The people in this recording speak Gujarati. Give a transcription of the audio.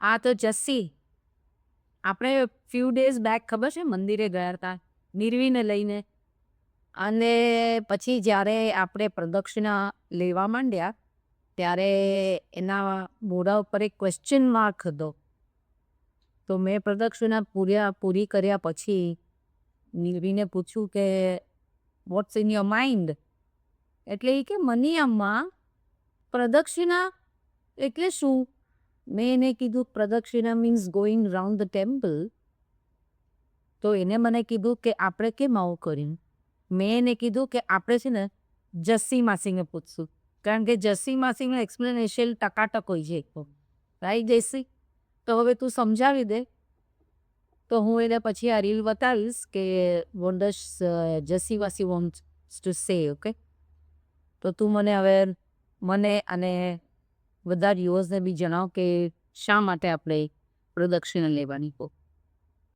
આ તો જસ્સી આપણે ફ્યુ ડેઝ બેક ખબર છે મંદિરે ગયા હતા નિર્વીને લઈને, અને પછી જ્યારે આપણે પ્રદક્ષિણા લેવા માંડ્યા ત્યારે એના મોઢા ઉપર એક ક્વેશ્ચન માર્ક હતો. તો મેં પ્રદક્ષિણા પૂરી કર્યા પછી નિર્વીને પૂછ્યું કે વોટ્સ ઇન યોર માઇન્ડ? એટલે એ કે મની અમ્મા પ્રદક્ષિણા એટલે શું? મેં એને કીધું પ્રદક્ષિણા means going round the temple. તો એને મને કીધું કે આપણે કેમ આવું કર્યું? મેં એને કીધું કે આપણે છે ને જસ્સી માસીને પૂછશું, કારણ કે જસ્સી માસીનું એક્સપ્લેનેશન ટકાટક હોય છે એકદમ. રાઈટ જયસી? તો હવે તું સમજાવી દે. તો હું એને પછી આ રીલ બતાવીશ કે વોટ ડઝ જસ્સી માસી વોન્ટ્સ ટુ સે. ઓકે, તો તું મને હવે મને અને બધા વ્યુઅર્સને બી જણાવ કે શા માટે આપણે પ્રદક્ષિણા લેવાની.